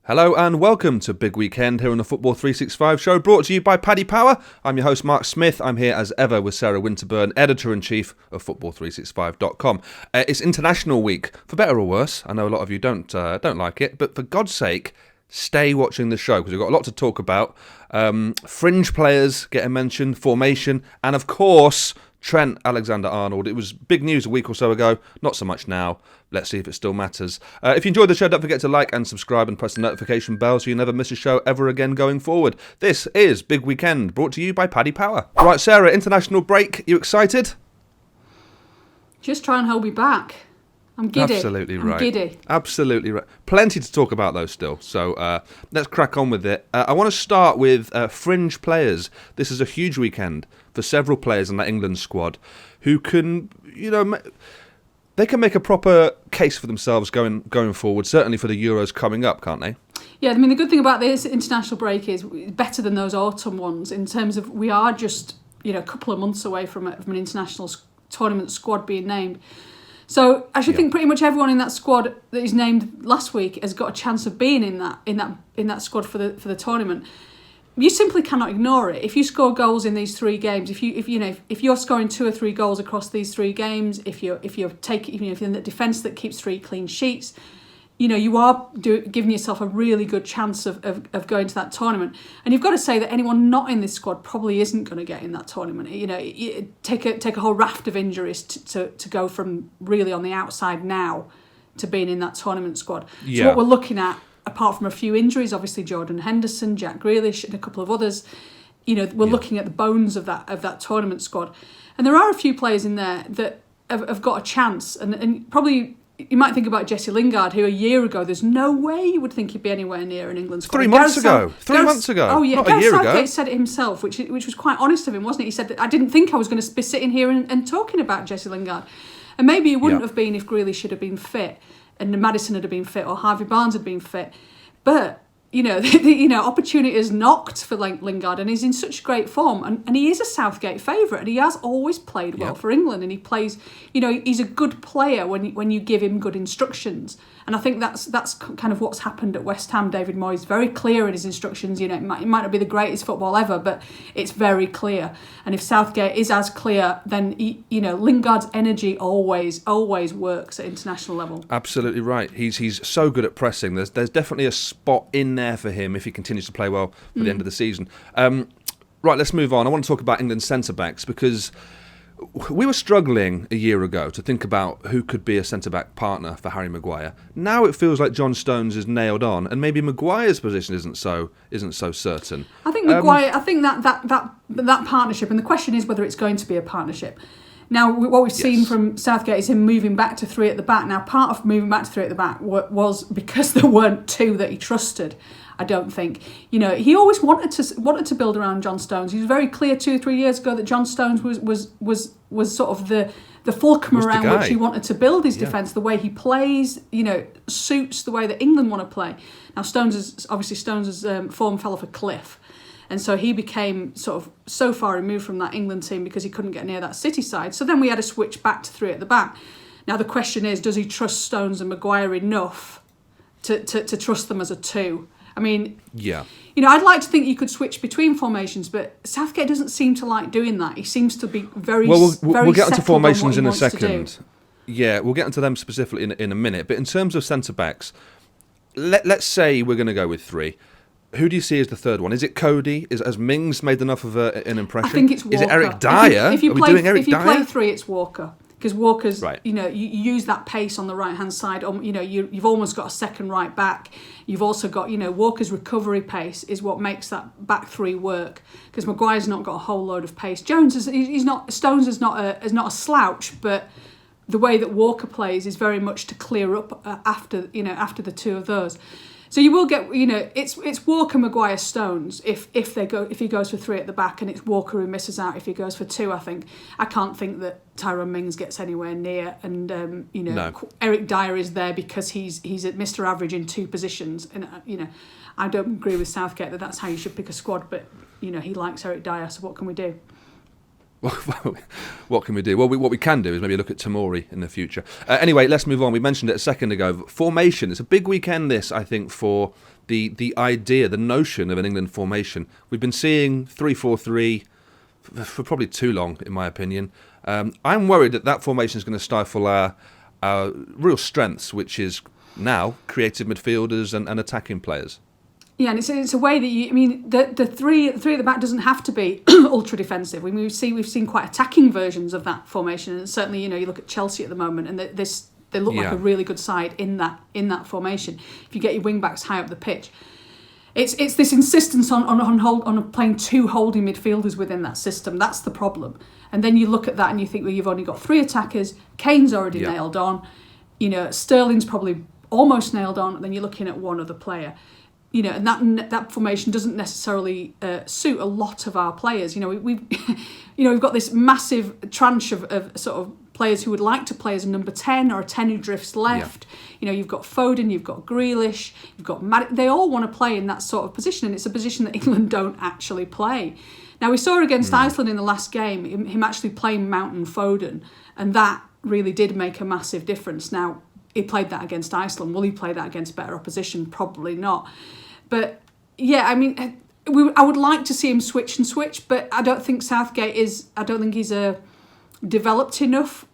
Hello and welcome to Big Weekend here on the Football365 show, brought to you by Paddy Power. I'm your host Mark Smith. I'm here as ever with Sarah Winterburn, Editor-in-Chief of Football365.com. It's International Week, for better or worse. I know a lot of you don't like it, but for God's sake, stay watching the show because we've got a lot to talk about. Fringe players getting mentioned, formation, and of course Trent Alexander-Arnold. It was big news a week or so ago, not so much now. Let's see if it still matters. If you enjoyed the show, don't forget to like and subscribe and press the notification bell so you never miss a show ever again going forward. This is Big Weekend, brought to you by Paddy Power. Right, Sarah, international break. You excited? Just try and hold me back. I'm giddy. Absolutely right. I'm giddy. Absolutely right. Plenty to talk about though still. So let's crack on with it. I want to start with Fringe players. This is a huge weekend for several players in that England squad who can, they can make a proper case for themselves going forward, certainly for the Euros coming up, can't they? Yeah, I mean, the good thing about this international break is better than those autumn ones in terms of we are just, a couple of months away from an international tournament squad being named. So I should think pretty much everyone in that squad that is named last week has got a chance of being in that squad for the tournament. You simply cannot ignore it. If you score goals in these three games, if you're scoring 2 or 3 goals across these 3 games, if you're in the defence that keeps 3 clean sheets, you are giving yourself a really good chance of going to that tournament. And you've got to say that anyone not in this squad probably isn't going to get in that tournament. Take a whole raft of injuries to go from really on the outside now to being in that tournament squad. Yeah. So what we're looking at, apart from a few injuries, obviously Jordan Henderson, Jack Grealish and a couple of others, we're looking at the bones of that tournament squad. And there are a few players in there that have got a chance. And probably you might think about Jesse Lingard, who a year ago, there's no way you would think he'd be anywhere near an England squad. 3 months ago. 3 months ago. Oh, yeah. Not Gareth a year Southgate ago. said it himself, which was quite honest of him, wasn't it? He said that I didn't think I was going to be sitting here and talking about Jesse Lingard. And maybe it wouldn't have been if Grealish should have been fit and Maddison had been fit or Harvey Barnes had been fit. But, opportunity is knocked for Lingard and he's in such great form. And he is a Southgate favourite and he has always played well for England. And he plays, he's a good player when you give him good instructions. And I think that's kind of what's happened at West Ham. David Moyes, very clear in his instructions. It might not be the greatest football ever, but it's very clear. And if Southgate is as clear, then Lingard's energy always works at international level. Absolutely right. He's so good at pressing. There's definitely a spot in there for him if he continues to play well for the end of the season. Right, let's move on. I want to talk about England's centre-backs because we were struggling a year ago to think about who could be a centre-back partner for Harry Maguire. Now it feels like John Stones is nailed on, and maybe Maguire's position isn't so certain. I think Maguire. I think that partnership, and the question is whether it's going to be a partnership. Now, what we've seen from Southgate is him moving back to 3 at the back. Now, part of moving back to 3 at the back was because there weren't 2 that he trusted. I don't think. He always wanted to build around John Stones. He was very clear 2 or 3 years ago that John Stones was sort of the fulcrum around which he wanted to build his defence. The way he plays, suits the way that England want to play. Now, Stones' form fell off a cliff. And so he became sort of so far removed from that England team because he couldn't get near that City side. So then we had to switch back to 3 at the back. Now the question is, does he trust Stones and Maguire enough to trust them as a 2? I mean, I'd like to think you could switch between formations, but Southgate doesn't seem to like doing that. He seems to be very we'll get into formations in a second. Yeah, we'll get into them specifically in a minute. But in terms of centre-backs, let's say we're going to go with 3. Who do you see as the third one? Is it Cody? Has Mings made enough of an impression? I think it's Walker. Is it Eric Dyer? If you play 3, it's Walker. Because Walker's, right. You use that pace on the right-hand side. You've almost got a second right back. You've also got, Walker's recovery pace is what makes that back 3 work. Because Maguire's not got a whole load of pace. Stones is not a slouch, but the way that Walker plays is very much to clear up after the 2 of those. So you will get, it's Walker, Maguire, Stones if he goes for 3 at the back, and it's Walker who misses out if he goes for 2. I can't think that Tyrone Mings gets anywhere near, and No. Eric Dyer is there because he's at Mr. Average in 2 positions, and I don't agree with Southgate that that's how you should pick a squad, but he likes Eric Dyer, so what can we do? what can we do? Well, what we can do is maybe look at Tomori in the future. Anyway, let's move on. We mentioned it a second ago. Formation. It's a big weekend, this, I think, for the idea, the notion of an England formation. We've been seeing 3-4-3 for probably too long, in my opinion. I'm worried that formation is going to stifle our real strengths, which is now creative midfielders and attacking players. Yeah, and it's a way that the three at the back doesn't have to be ultra defensive. We've seen quite attacking versions of that formation, and certainly you look at Chelsea at the moment, and they look like a really good side in that formation. If you get your wing backs high up the pitch, it's this insistence on playing two holding midfielders within that system. That's the problem. And then you look at that and you think, well, you've only got three attackers. Kane's already nailed on. Sterling's probably almost nailed on. And then you're looking at one other player. And that formation doesn't necessarily suit a lot of our players. We've got this massive tranche of sort of players who would like to play as a number 10 or a 10 who drifts left. Yeah. You've got Foden, you've got Grealish, you've got Maddie. They all want to play in that sort of position, and it's a position that England don't actually play. Now, we saw against Iceland in the last game, him actually playing Mount and Foden, and that really did make a massive difference. Now, he played that against Iceland. Will he play that against better opposition? Probably not. But, yeah, I mean, I would like to see him switch, but I don't think Southgate I don't think he's a developed enough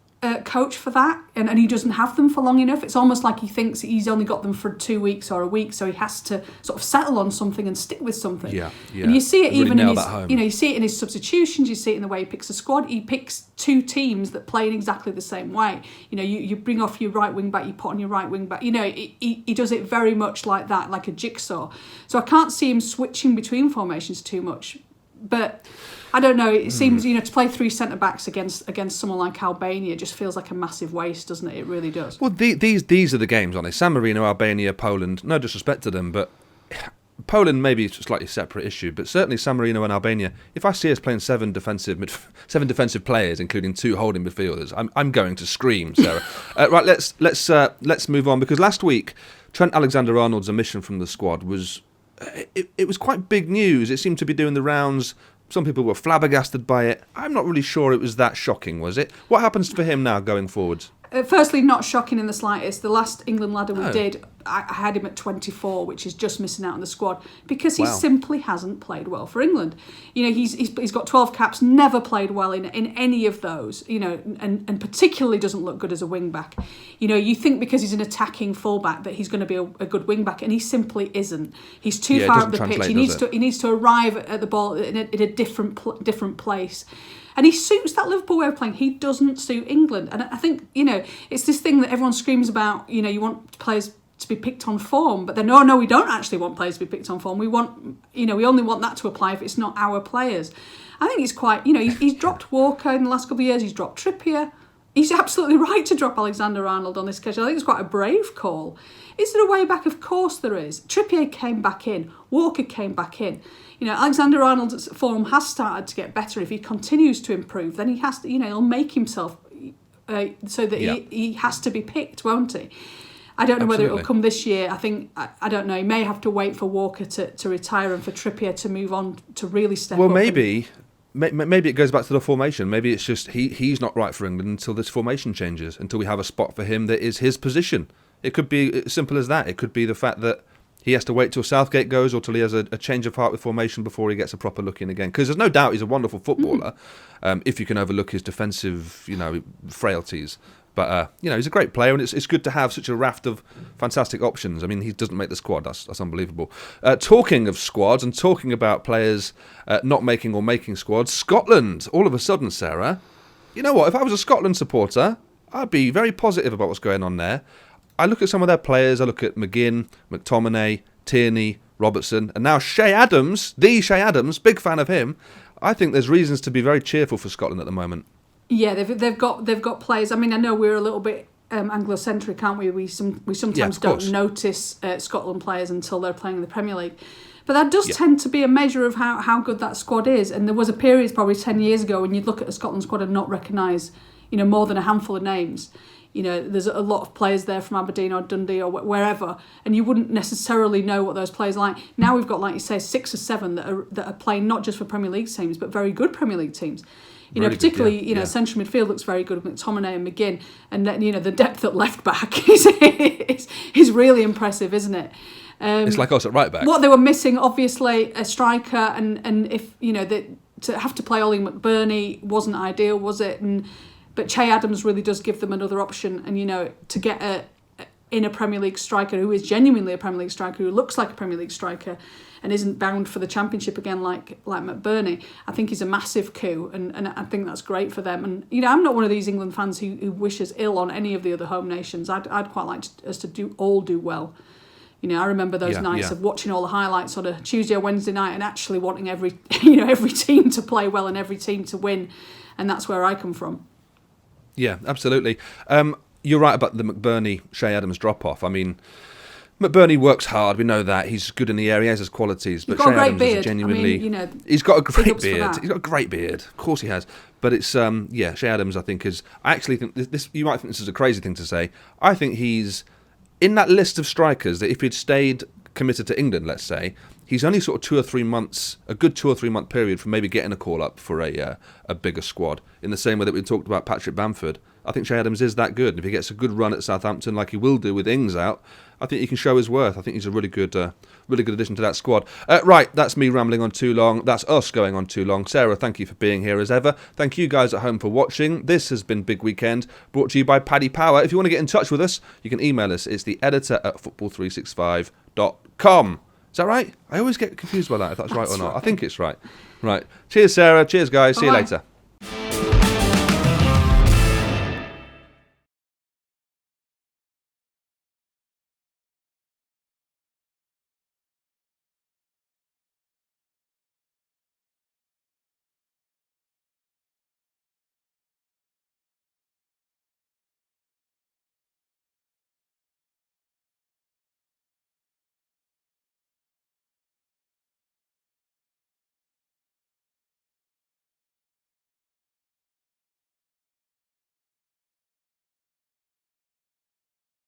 coach for that, and he doesn't have them for long enough. It's almost like he thinks he's only got them for 2 weeks or a week, so he has to sort of settle on something and stick with something. Yeah. And you see it even in his, you see it in his substitutions. You see it in the way he picks a squad. He picks two teams that play in exactly the same way. You bring off your right wing back, you put on your right wing back. He does it very much like that, like a jigsaw. So I can't see him switching between formations too much, but I don't know. It seems to play three centre backs against someone like Albania just feels like a massive waste, doesn't it? It really does. Well, these are the games, aren't they? San Marino, Albania, Poland. No disrespect to them, but Poland maybe it's a slightly separate issue. But certainly San Marino and Albania. If I see us playing seven defensive players, including two holding midfielders, I'm going to scream, Sarah. Right, let's move on, because last week Trent Alexander-Arnold's omission from the squad was it was quite big news. It seemed to be doing the rounds. Some people were flabbergasted by it. I'm not really sure it was that shocking, was it? What happens for him now going forward? Firstly, not shocking in the slightest. The last England ladder we did, I had him at 24, which is just missing out on the squad, because he simply hasn't played well for England. He's got 12 caps, never played well in any of those, and particularly doesn't look good as a wing-back. You think because he's an attacking full-back that he's going to be a good wing-back, and he simply isn't. He's too far up the pitch. He needs to arrive at the ball in a different place. And he suits that Liverpool way of playing. He doesn't suit England. And I think, it's this thing that everyone screams about, you want players to be picked on form. But then, no, we don't actually want players to be picked on form. We want, we only want that to apply if it's not our players. I think it's quite, he's dropped Walker in the last couple of years. He's dropped Trippier. He's absolutely right to drop Alexander-Arnold on this occasion. I think it's quite a brave call. Is there a way back? Of course there is. Trippier came back in. Walker came back in. Alexander-Arnold's form has started to get better. If he continues to improve, then he has to, he'll make himself so that he has to be picked, won't he? I don't know whether it will come this year. I don't know. He may have to wait for Walker to retire and for Trippier to move on to really step up. Well, maybe it goes back to the formation. Maybe it's just he's not right for England until this formation changes, until we have a spot for him that is his position. It could be as simple as that. It could be the fact that he has to wait till Southgate goes, or till he has a change of heart with formation before he gets a proper look in again. Because there's no doubt he's a wonderful footballer, if you can overlook his defensive, frailties. But he's a great player, and it's good to have such a raft of fantastic options. I mean, he doesn't make the squad. That's unbelievable. Talking of squads and talking about players not making or making squads, Scotland, all of a sudden, Sarah, you know what? If I was a Scotland supporter, I'd be very positive about what's going on there. I look at some of their players. I look at McGinn, McTominay, Tierney, Robertson, and now Shea Adams, big fan of him. I think there's reasons to be very cheerful for Scotland at the moment. Yeah, they've got players. I mean, I know we're a little bit Anglo-centric, aren't we? We sometimes don't notice Scotland players until they're playing in the Premier League. But that does tend to be a measure of how good that squad is. And there was a period probably 10 years ago when you'd look at a Scotland squad and not recognise, more than a handful of names. There's a lot of players there from Aberdeen or Dundee or wherever, and you wouldn't necessarily know what those players are like. Now we've got, like you say, 6 or 7 that are playing not just for Premier League teams, but very good Premier League teams. You know, Really particularly, good, yeah. central midfield looks very good with McTominay and McGinn. And then, the depth at left back is really impressive, isn't it? It's like us at right back. What they were missing, obviously, a striker, and if, to have to play Ollie McBurney wasn't ideal, was it? But Che Adams really does give them another option. And, to get a Premier League striker who is genuinely a Premier League striker, who looks like a Premier League striker and isn't bound for the Championship again like McBurney, I think is a massive coup, and I think that's great for them. And, I'm not one of these England fans who wishes ill on any of the other home nations. I'd quite like us to do well. I remember those nights of watching all the highlights on a Tuesday or Wednesday night and actually wanting every team to play well and every team to win, and that's where I come from. Yeah, absolutely. You're right about the McBurney, Che Adams drop-off. I mean, McBurney works hard. We know that. He's good in the area. He has his qualities. But Che Adams is genuinely... he's got a great beard. He's got a great beard. Of course he has. But it's... Che Adams, I think, is... I actually think this... You might think this is a crazy thing to say. I think he's... In that list of strikers, that if he'd stayed committed to England, let's say, he's only sort of 2 or 3 months, a good 2 or 3 month period from maybe getting a call up for a bigger squad. In the same way that we talked about Patrick Bamford, I think Che Adams is that good. And if he gets a good run at Southampton, like he will do with Ings out, I think he can show his worth. I think he's a really good addition to that squad. Right, that's me rambling on too long. That's us going on too long. Sarah, thank you for being here as ever. Thank you guys at home for watching. This has been Big Weekend, brought to you by Paddy Power. If you want to get in touch with us, you can email us. It's the editor at football365.com. Is that right? I always get confused by that, if that's right or not. I think it's right. Right. Cheers, Sarah. Cheers, guys. See you later.